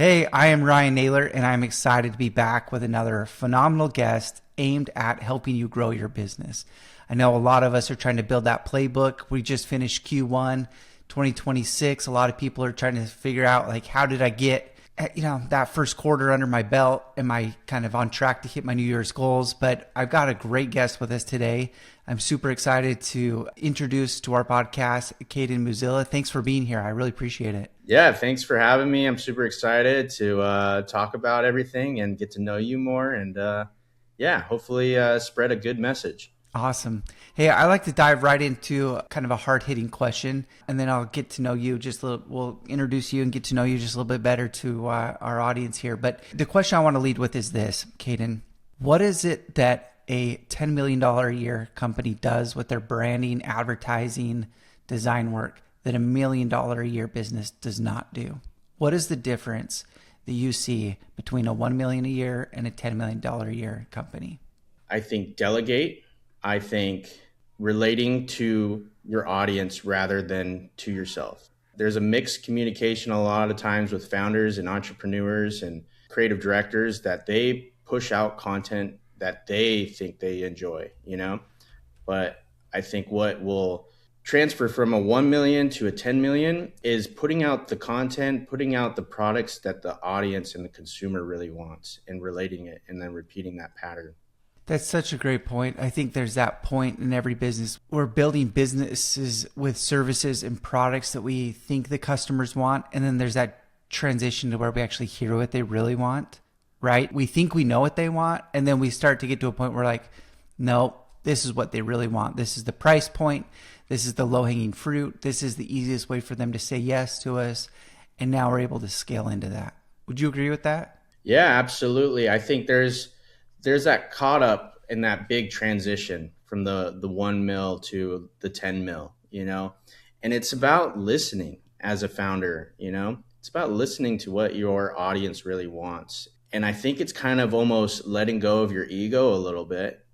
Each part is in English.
Hey, I am Ryan Naylor, and I'm excited to be back with another phenomenal guest aimed at helping you grow your business. I know a lot of us are trying to build that playbook. We just finished Q1 2026. A lot of people are trying to figure out, like, how did I get that first quarter under my belt? Am I kind of on track to hit my New Year's goals? But I've got a great guest with us today. I'm super excited to introduce to our podcast, Kayden Muzila. Thanks for being here. I really appreciate it. Yeah, thanks for having me. I'm super excited to talk about everything and get to know you more and hopefully spread a good message. Awesome. Hey, I like to dive right into kind of a hard-hitting question, and then I'll get to know you just a little. We'll introduce you and get to know you just a little bit better to our audience here. But the question I want to lead with is this, Kayden. What is it that a $10 million a year company does with their branding, advertising, design work that $1 million a year business does not do? What is the difference that you see between a $1 million a year and a $10 million a year company? I think delegate. I think relating to your audience rather than to yourself. There's a mixed communication a lot of times with founders and entrepreneurs and creative directors that they push out content that they think they enjoy, But I think what will transfer from a 1 million to a 10 million is putting out the content, putting out the products that the audience and the consumer really wants and relating it and then repeating that pattern. That's such a great point. I think there's that point in every business. We're building businesses with services and products that we think the customers want. And then there's that transition to where we actually hear what they really want, right? We think we know what they want. And then we start to get to a point where like, no, this is what they really want. This is the price point. This is the low-hanging fruit. This is the easiest way for them to say yes to us. And now we're able to scale into that. Would you agree with that? Yeah, absolutely. I think there's that caught up in that big transition from the 1 mil to the 10 mil, and it's about listening as a founder, it's about listening to what your audience really wants. And I think it's kind of almost letting go of your ego a little bit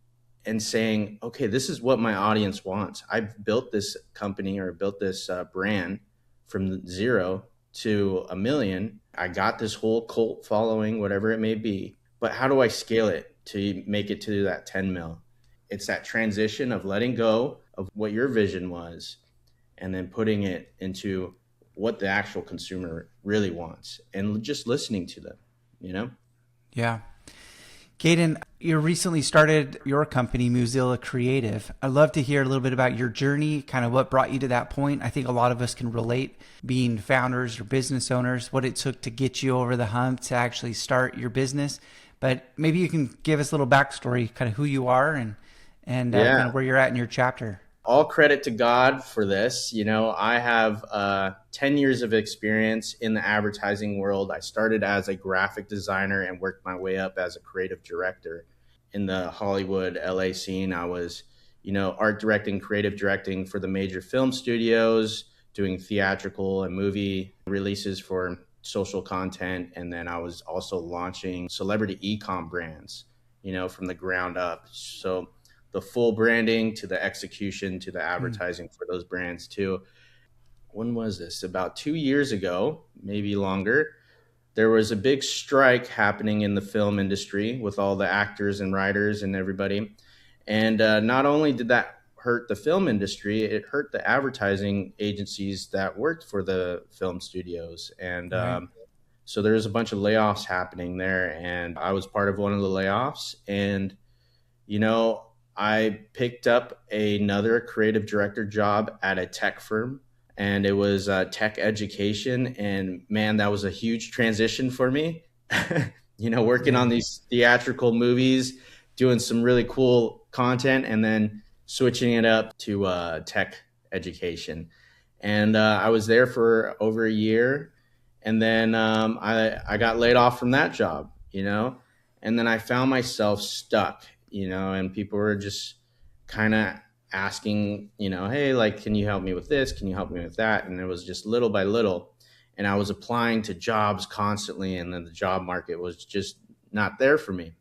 and saying, okay, this is what my audience wants. I've built this company or built this brand from 0 to 1 million. I got this whole cult following, whatever it may be, but how do I scale it to make it to that 10 mil? It's that transition of letting go of what your vision was and then putting it into what the actual consumer really wants and just listening to them, Yeah. Kayden, you recently started your company, Musilla Creative. I'd love to hear a little bit about your journey, kind of what brought you to that point. I think a lot of us can relate being founders or business owners, what it took to get you over the hump to actually start your business. But maybe you can give us a little backstory, kind of who you are and kind of where you're at in your chapter. All credit to God for this. I have 10 years of experience in the advertising world. I started as a graphic designer and worked my way up as a creative director in the Hollywood, LA scene. I was, art directing, creative directing for the major film studios, doing theatrical and movie releases for social content. And then I was also launching celebrity e-com brands, from the ground up. So the full branding to the execution to the advertising for those brands too. When was this? About 2 years ago, maybe longer. There was a big strike happening in the film industry with all the actors and writers and everybody. And not only did that hurt the film industry, it hurt the advertising agencies that worked for the film studios. And so there was a bunch of layoffs happening there. And I was part of one of the layoffs. And, I picked up another creative director job at a tech firm, and it was tech education. And man, that was a huge transition for me, working on these theatrical movies, doing some really cool content, and then switching it up to tech education. And I was there for over a year. And then I got laid off from that job, and then I found myself stuck, and people were just kind of asking, hey, like, can you help me with this? Can you help me with that? And it was just little by little. And I was applying to jobs constantly. And then the job market was just not there for me,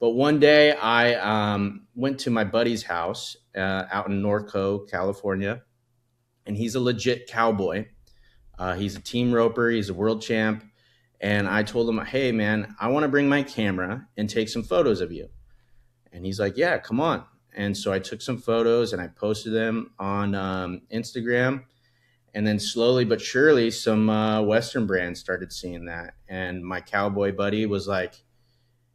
But one day I went to my buddy's house out in Norco, California. And he's a legit cowboy. He's a team roper. He's a world champ. And I told him, hey, man, I want to bring my camera and take some photos of you. And he's like, yeah, come on. And so I took some photos and I posted them on Instagram. And then slowly but surely, some Western brands started seeing that. And my cowboy buddy was like,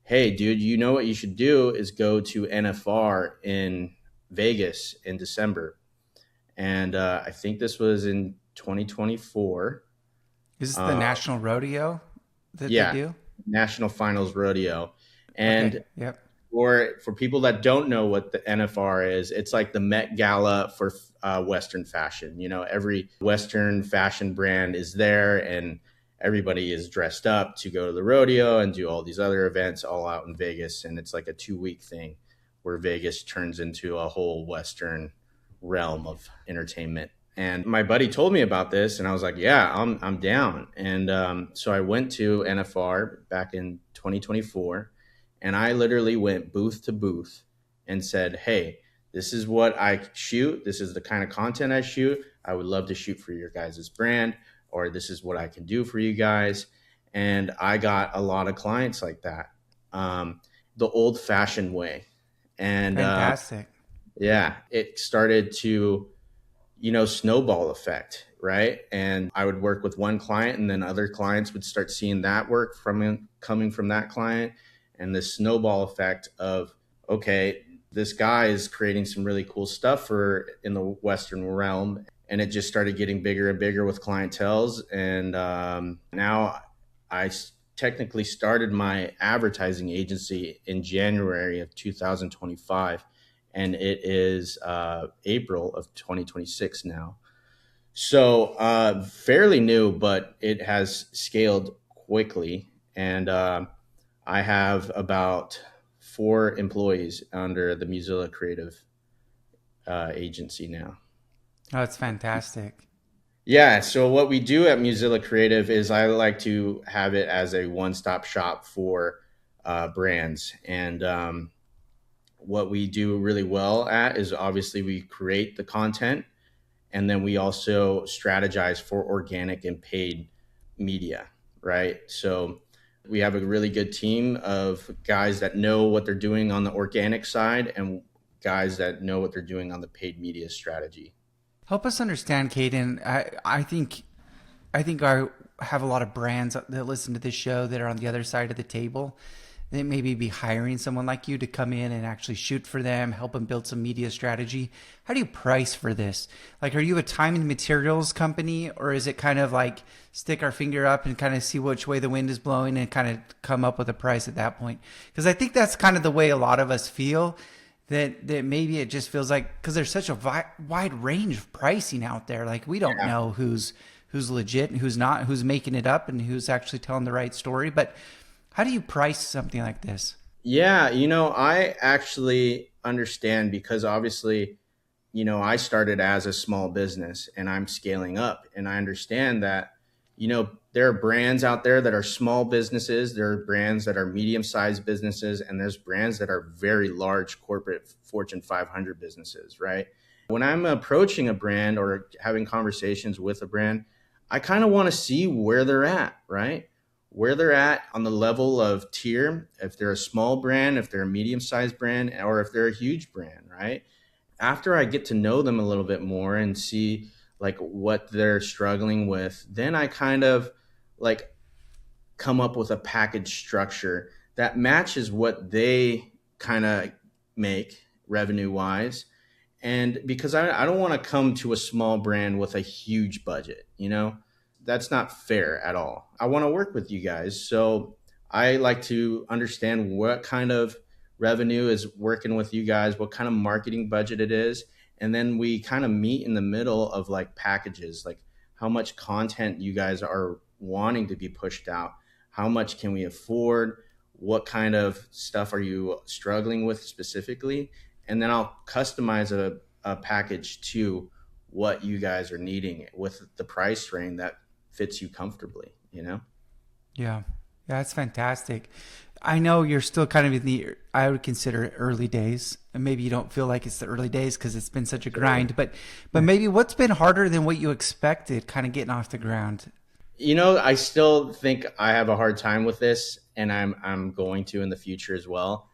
hey, dude, you know what you should do is go to NFR in Vegas in December. And I think this was in 2024. Is this the national rodeo that they Yeah, do? National Finals Rodeo. Okay. And Yep. for people that don't know what the NFR is, it's like the Met Gala for Western fashion. You know, every Western fashion brand is there, and everybody is dressed up to go to the rodeo and do all these other events all out in Vegas. And it's like a 2-week thing where Vegas turns into a whole Western realm of entertainment. And my buddy told me about this, and I was like, yeah, I'm down. And so I went to NFR back in 2024, and I literally went booth to booth and said, hey, this is what I shoot. This is the kind of content I shoot. I would love to shoot for your guys' brand, or this is what I can do for you guys. And I got a lot of clients like that, the old fashioned way. And Fantastic. yeah, it started to, snowball effect, right? And I would work with one client, and then other clients would start seeing that work coming from that client. And this snowball effect of, okay, this guy is creating some really cool stuff in the Western realm. And it just started getting bigger and bigger with clienteles. And now I technically started my advertising agency in January of 2025. And it is April of 2026 now. So fairly new, but it has scaled quickly. And I have about 4 employees under the Musilla Creative agency now. Oh, that's fantastic. Yeah. So what we do at Musilla Creative is I like to have it as a one-stop shop for brands. And what we do really well at is obviously we create the content, and then we also strategize for organic and paid media, right? So we have a really good team of guys that know what they're doing on the organic side and guys that know what they're doing on the paid media strategy. Help us understand, Kayden. I think I have a lot of brands that listen to this show that are on the other side of the table. They maybe be hiring someone like you to come in and actually shoot for them, help them build some media strategy. How do you price for this? Like, are you a time and materials company, or is it kind of like stick our finger up and kind of see which way the wind is blowing and kind of come up with a price at that point? Because I think that's kind of the way a lot of us feel, that maybe it just feels like, because there's such a wide range of pricing out there. Like, we don't know who's legit and who's not, who's making it up and who's actually telling the right story. But how do you price something like this? Yeah, I actually understand, because obviously, I started as a small business and I'm scaling up, and I understand that, there are brands out there that are small businesses, there are brands that are medium-sized businesses, and there's brands that are very large corporate Fortune 500 businesses, right? When I'm approaching a brand or having conversations with a brand, I kind of want to see where they're at, right? Where they're at on the level of tier, if they're a small brand, if they're a medium-sized brand, or if they're a huge brand, right? After I get to know them a little bit more and see like what they're struggling with, then I kind of like come up with a package structure that matches what they kind of make revenue-wise. And because I don't want to come to a small brand with a huge budget, that's not fair at all. I want to work with you guys. So I like to understand what kind of revenue is working with you guys, what kind of marketing budget it is. And then we kind of meet in the middle of like packages, like how much content you guys are wanting to be pushed out. How much can we afford? What kind of stuff are you struggling with specifically? And then I'll customize a package to what you guys are needing with the price range that fits you comfortably, Yeah, that's fantastic. I know you're still kind of I would consider it early days, and maybe you don't feel like it's the early days because it's been such a grind, but maybe what's been harder than what you expected kind of getting off the ground? I still think I have a hard time with this, and I'm going to in the future as well.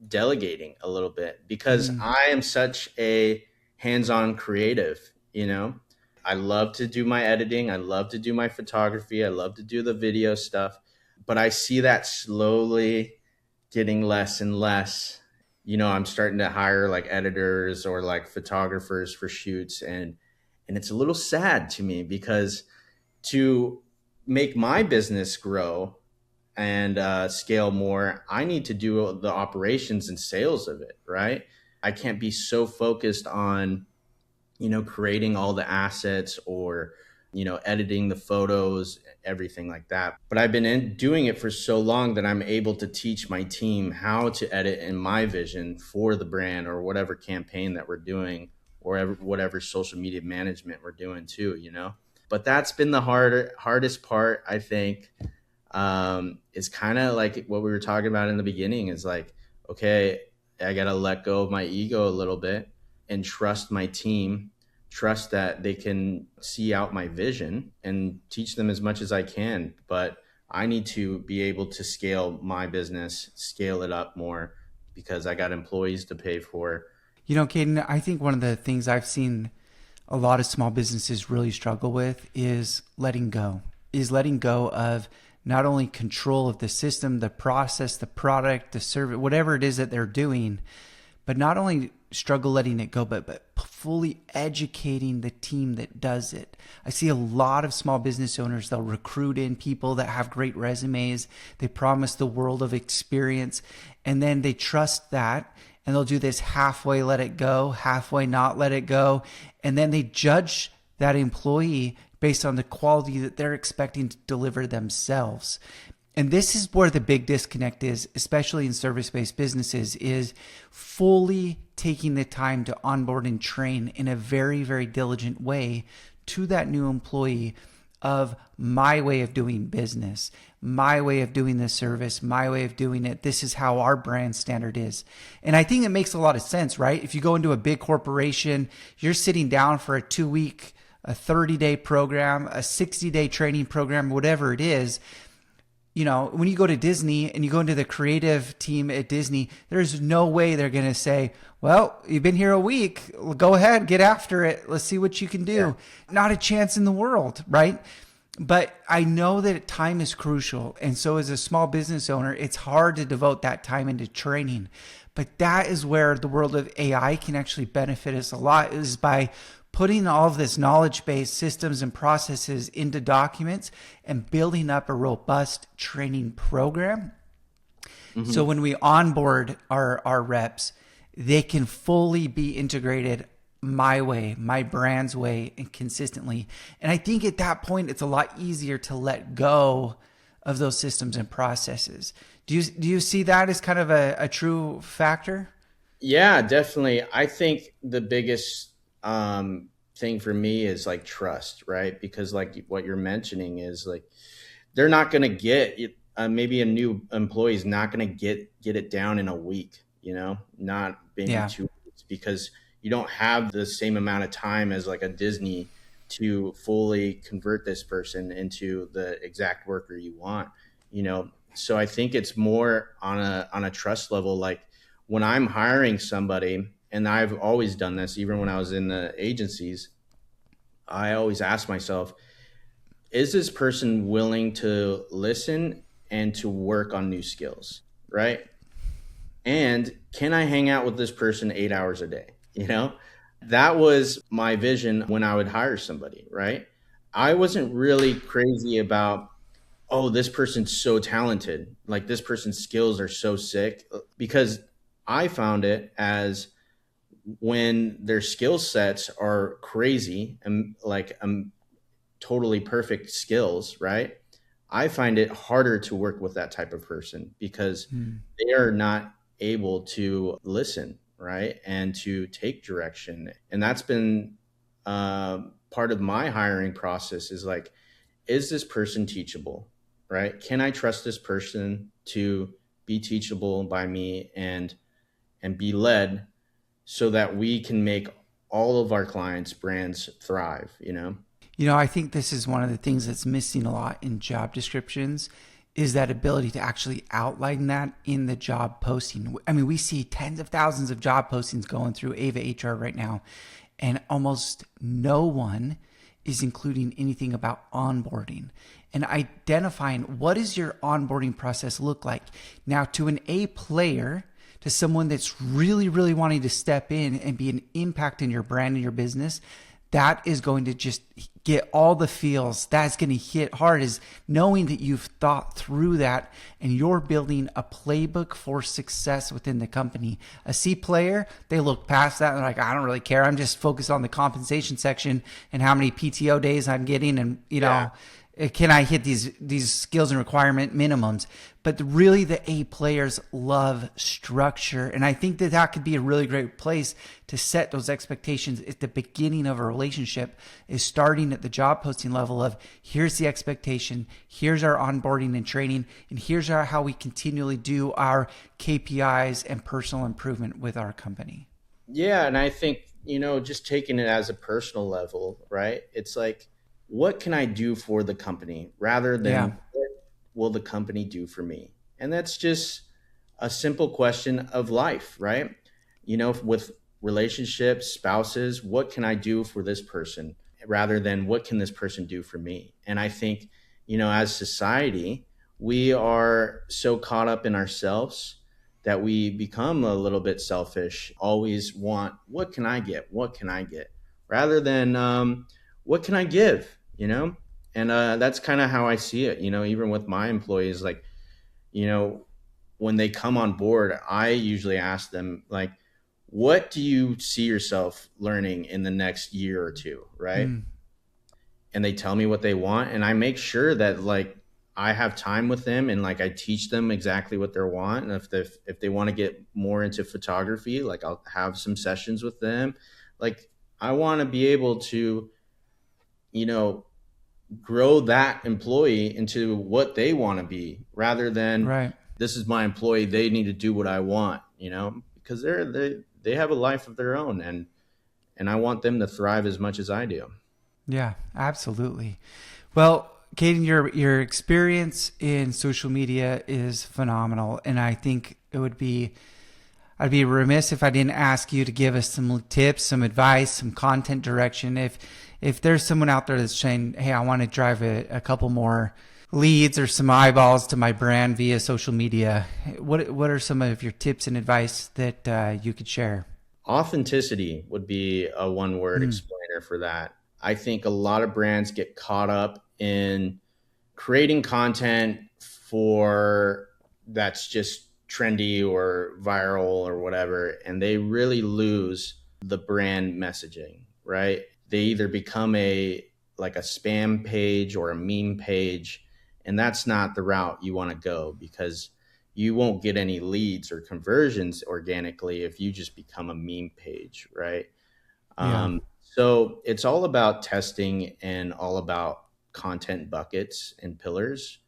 Delegating a little bit because Mm. I am such a hands-on creative, you know. I love to do my editing, I love to do my photography, I love to do the video stuff, but I see that slowly getting less and less. I'm starting to hire like editors or like photographers for shoots, and it's a little sad to me because to make my business grow and scale more, I need to do the operations and sales of it, right? I can't be so focused on, creating all the assets or, editing the photos, everything like that. But I've been doing it for so long that I'm able to teach my team how to edit in my vision for the brand or whatever campaign that we're doing or whatever social media management we're doing too, But that's been the hardest part, I think, is kind of like what we were talking about in the beginning is like, okay, I got to let go of my ego a little bit and trust my team, trust that they can see out my vision and teach them as much as I can. But I need to be able to scale my business, scale it up more because I got employees to pay for. Kayden, I think one of the things I've seen a lot of small businesses really struggle with is letting go of not only control of the system, the process, the product, the service, whatever it is that they're doing, but not only struggle letting it go, but fully educating the team that does it. I see a lot of small business owners, they'll recruit in people that have great resumes. They promise the world of experience, and then they trust that, and they'll do this halfway let it go, halfway not let it go. And then they judge that employee based on the quality that they're expecting to deliver themselves. And this is where the big disconnect is, especially in service-based businesses, is fully taking the time to onboard and train in a very, very diligent way to that new employee of my way of doing business, my way of doing this service, my way of doing it. This is how our brand standard is. And I think it makes a lot of sense, right? If you go into a big corporation, you're sitting down for a 2-week, a 30-day program, a 60-day training program, whatever it is. When you go to Disney and you go into the creative team at Disney, there's no way they're going to say, well, you've been here a week. Go ahead, get after it. Let's see what you can do. Yeah. Not a chance in the world, right? But I know that time is crucial. And so as a small business owner, it's hard to devote that time into training. But that is where the world of AI can actually benefit us a lot, is by putting all of this knowledge-based systems and processes into documents and building up a robust training program. Mm-hmm. So when we onboard our reps, they can fully be integrated my way, my brand's way, and consistently. And I think at that point, it's a lot easier to let go of those systems and processes. Do you see that as kind of a true factor? Yeah, definitely. I think the biggest thing for me is like trust, right? Because like what you're mentioning is like they're not going to get it. Maybe a new employee is not going to get it down in a week, not maybe 2 weeks, because you don't have the same amount of time as like a Disney to fully convert this person into the exact worker you want, So I think it's more on a trust level. Like when I'm hiring somebody, and I've always done this, even when I was in the agencies, I always ask myself, is this person willing to listen and to work on new skills, right? And can I hang out with this person 8 hours a day? That was my vision when I would hire somebody, right? I wasn't really crazy about, oh, this person's so talented, like this person's skills are so sick, because I found it as when their skill sets are crazy and like totally perfect skills, right? I find it harder to work with that type of person because they are not able to listen, right? And to take direction. And that's been part of my hiring process is like, is this person teachable, right? Can I trust this person to be teachable by me and be led so that we can make all of our clients' brands thrive, I think this is one of the things that's missing a lot in job descriptions is that ability to actually outline that in the job posting. I mean, we see tens of thousands of job postings going through Ava HR right now, and almost no one is including anything about onboarding and identifying what does your onboarding process look like. Now, to an A player, to someone that's really, really wanting to step in and be an impact in your brand and your business, that is going to just get all the feels. That's going to hit hard, is knowing that you've thought through that and you're building a playbook for success within the company. A C player, they look past that and they're like, I don't really care. I'm just focused on the compensation section and how many PTO days I'm getting, and can I hit these skills and requirement minimums? But really, the A players love structure. And I think that could be a really great place to set those expectations at the beginning of a relationship, is starting at the job posting level of, here's the expectation, here's our onboarding and training, and here's how we continually do our KPIs and personal improvement with our company. Yeah. And I think, just taking it as a personal level, right? It's like, what can I do for the company rather than what will the company do for me? And that's just a simple question of life, right? With relationships, spouses, what can I do for this person rather than what can this person do for me? And I think, as society, we are so caught up in ourselves that we become a little bit selfish, always want, what can I get? What can I get? Rather than, what can I give, And that's kind of how I see it, even with my employees, like, when they come on board, I usually ask them, like, what do you see yourself learning in the next year or two, right? And they tell me what they want, and I make sure that, like, I have time with them and, like, I teach them exactly what they want. And if they want to get more into photography, like, I'll have some sessions with them. Like, I want to be able to, grow that employee into what they want to be, rather than this is my employee, they need to do what I want, because they have a life of their own, and I want them to thrive as much as I do. Yeah, absolutely. Well, Kayden, your experience in social media is phenomenal, and I think I'd be remiss if I didn't ask you to give us some tips, some advice, some content direction. If there's someone out there that's saying, hey, I want to drive a couple more leads or some eyeballs to my brand via social media, what are some of your tips and advice that you could share? Authenticity would be a one-word explainer for that. I think a lot of brands get caught up in creating content that's just trendy or viral or whatever, and they really lose the brand messaging, right? They either become a spam page or a meme page, and that's not the route you want to go, because you won't get any leads or conversions organically if you just become a meme page, right? Yeah. So it's all about testing and all about content buckets and pillars,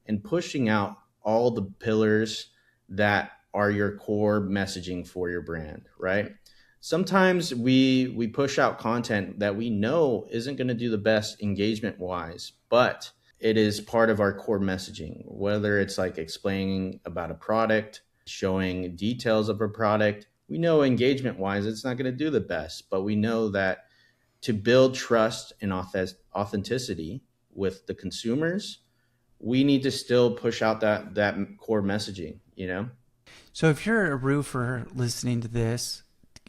and pushing out all the pillars that are your core messaging for your brand, right? Sometimes we push out content that we know isn't going to do the best engagement wise, but it is part of our core messaging, whether it's like explaining about a product, showing details of a product. We know engagement wise, it's not going to do the best, but we know that to build trust and authenticity with the consumers, we need to still push out that core messaging, So if you're a roofer listening to this,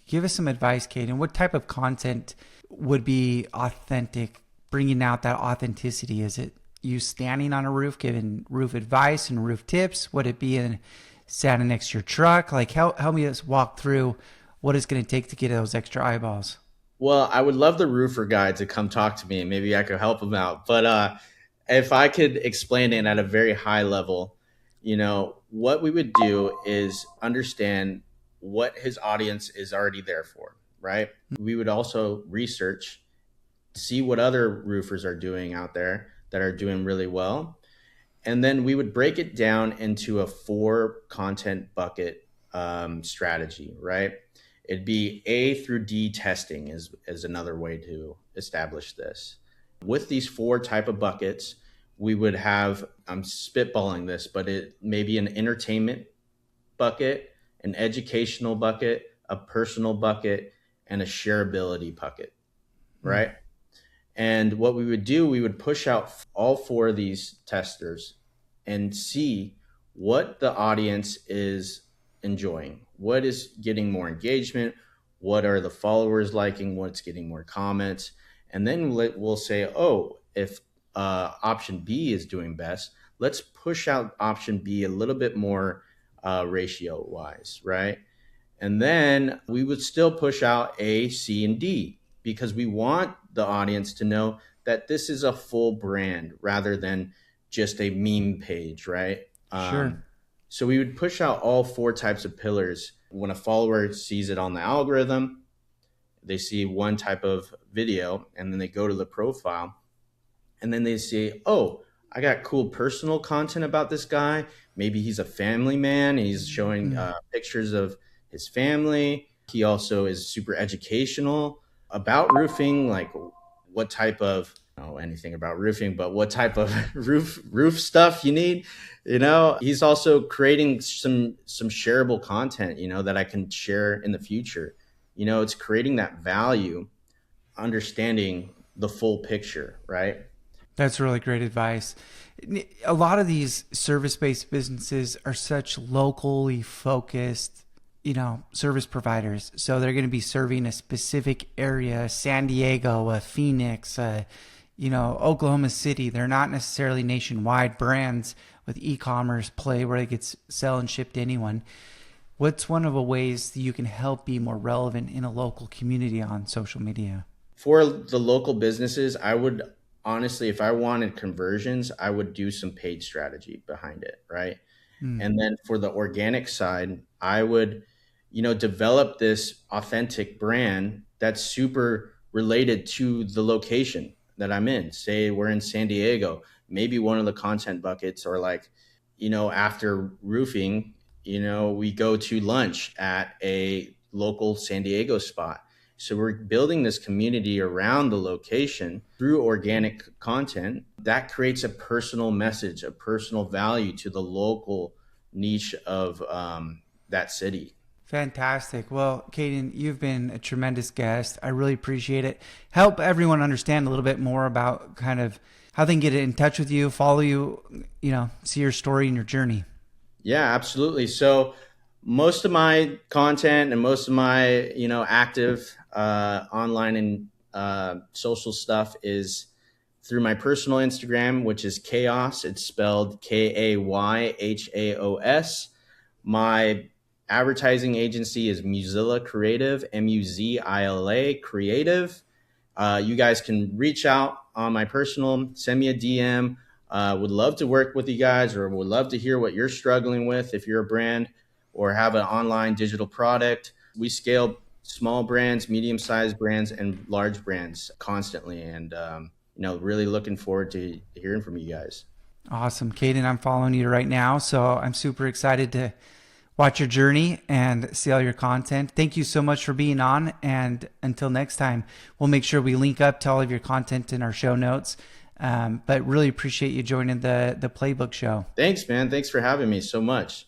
give us some advice, Kayden. What type of content would be authentic, bringing out that authenticity? Is it you standing on a roof, giving roof advice and roof tips? Would it be standing next to your truck? Like, help me just walk through what it's going to take to get those extra eyeballs. Well, I would love the roofer guy to come talk to me, and maybe I could help him out. But if I could explain it at a very high level, what we would do is understand what his audience is already there for, right? We would also research, see what other roofers are doing out there that are doing really well. And then we would break it down into a 4 content bucket strategy, right? It'd be A through D testing is another way to establish this. With these 4 type of buckets, we would have, I'm spitballing this, but it may be an entertainment bucket, an educational bucket, a personal bucket, and a shareability bucket, right? And what we would do, we would push out all 4 of these testers and see what the audience is enjoying, what is getting more engagement, what are the followers liking, what's getting more comments. And then we'll say, oh, if option B is doing best, let's push out option B a little bit more ratio wise, right? And then we would still push out A, C, and D because we want the audience to know that this is a full brand rather than just a meme page, right? Sure. So we would push out all 4 types of pillars. When a follower sees it on the algorithm, they see one type of video, and then they go to the profile, and then they see, oh, I got cool personal content about this guy. Maybe he's a family man. He's showing pictures of his family. He also is super educational about roofing, like what type of, I don't know anything about roofing, but what type of roof stuff you need. He's also creating some shareable content, that I can share in the future. It's creating that value, understanding the full picture, right? That's really great advice. A lot of these service-based businesses are such locally focused, service providers. So they're going to be serving a specific area, San Diego, Phoenix, Oklahoma City. They're not necessarily nationwide brands with e-commerce play where they could sell and ship to anyone. What's one of the ways that you can help be more relevant in a local community on social media? For the local businesses, I would honestly, if I wanted conversions, I would do some paid strategy behind it, right? And then for the organic side, I would, develop this authentic brand that's super related to the location that I'm in. Say we're in San Diego, maybe one of the content buckets or like, after roofing, we go to lunch at a local San Diego spot. So we're building this community around the location through organic content that creates a personal message, a personal value to the local niche of that city. Fantastic. Well, Kayden, you've been a tremendous guest. I really appreciate it. Help everyone understand a little bit more about kind of how they can get in touch with you, follow you, see your story and your journey. Yeah, absolutely. So most of my content and most of my, active online and social stuff is through my personal Instagram, which is Chaos. It's spelled Kayhaos. My advertising agency is Musilla Creative, Muzila Creative. You guys can reach out on my personal, send me a DM. Would love to work with you guys, or would love to hear what you're struggling with if you're a brand or have an online digital product. We scale small brands, medium-sized brands, and large brands constantly. And, really looking forward to hearing from you guys. Awesome. Kayden, I'm following you right now, so I'm super excited to watch your journey and see all your content. Thank you so much for being on. And until next time, we'll make sure we link up to all of your content in our show notes. But really appreciate you joining the Playbook Show. Thanks, man. Thanks for having me so much.